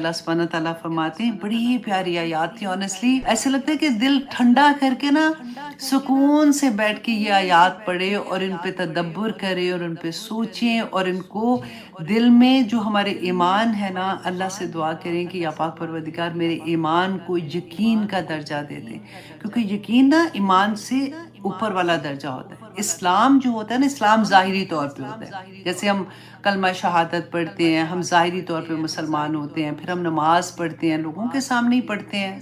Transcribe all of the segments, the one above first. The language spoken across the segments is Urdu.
اللہ سبحانہ تعالیٰ فرماتے ہیں، بڑی پیاری آیات تھی آنیسٹلی، ایسے لگتا ہے کہ دل ٹھنڈا کر کے نا سکون سے بیٹھ کے یہ آیات پڑھے اور ان پہ تدبر کرے اور ان پہ سوچیں اور ان کو دل میں جو ہمارے ایمان ہے نا، اللہ سے دعا کریں کہ یا پاک پروردگار میرے ایمان کو یقین کا درجہ دے دیں، کیونکہ یقین نا ایمان سے اوپر والا درجہ ہوتا ہے۔ اسلام جو ہوتا ہے نا، اسلام ظاہری طور پہ ہوتا ہے، جیسے ہم کلمہ شہادت پڑھتے ہیں، ہم ظاہری طور پہ مسلمان ہوتے ہیں، پھر ہم نماز پڑھتے ہیں، لوگوں کے سامنے ہی پڑھتے ہیں،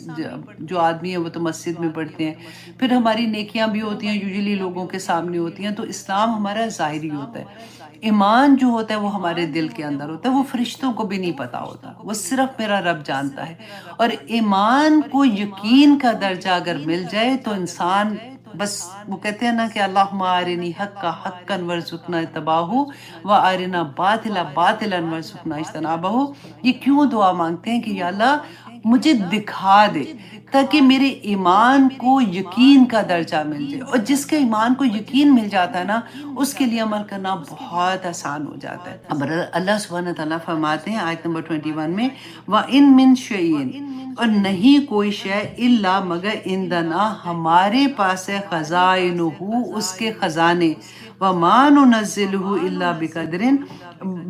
جو آدمی ہیں وہ تو مسجد میں پڑھتے ہیں، پھر ہماری نیکیاں بھی ہوتی ہیں، یوزلی لوگوں کے سامنے ہوتی ہیں، تو اسلام ہمارا ظاہری ہوتا ہے۔ ایمان جو ہوتا ہے وہ ہمارے دل کے اندر ہوتا ہے، وہ فرشتوں کو بھی نہیں پتا ہوتا، وہ صرف میرا رب جانتا ہے۔ اور ایمان کو یقین کا درجہ اگر مل جائے تو انسان بس، وہ کہتے ہیں نا کہ اللہم ارنی حقا حقا وارزقنا اتباعہ وارنا باطلا باطلا وارزقنا اجتنابہ۔ یہ کیوں دعا مانگتے ہیں کہ یا اللہ مجھے دکھا دے تاکہ میرے ایمان کو یقین کا درجہ مل جائے، اور جس کے ایمان کو یقین مل جاتا ہے نا اس کے لیے عمل کرنا بہت آسان ہو جاتا ہے۔ اب اللہ سبحانہ تعالیٰ فرماتے ہیں آیت نمبر 21 میں، وَإِن مِّن شَيْءٍ، اور نہیں کوئی شے، الا مگر عندنا ہمارے پاس ہے، خزائنہ اس کے خزانے، وَمَا نُنَزِّلُهُ إِلَّا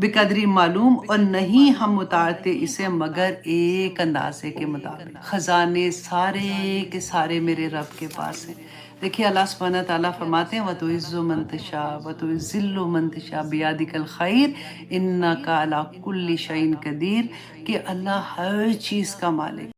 بقدر معلوم، اور نہیں ہم اتارتے اسے مگر ایک اندازے کے مطابق۔ خزانے سارے کے سارے میرے رب کے پاس ہیں۔ دیکھیے اللہ سبحانہ تعالیٰ فرماتے ہیں وَتُعِزُّ مَن تَشَاءُ وَتُذِلُّ مَن تَشَاءُ بِیَدِکَ الْخَیْرُ إِنَّکَ عَلیٰ کُلِّ شَیْءٍ قدیر، کہ اللہ ہر چیز کا مالک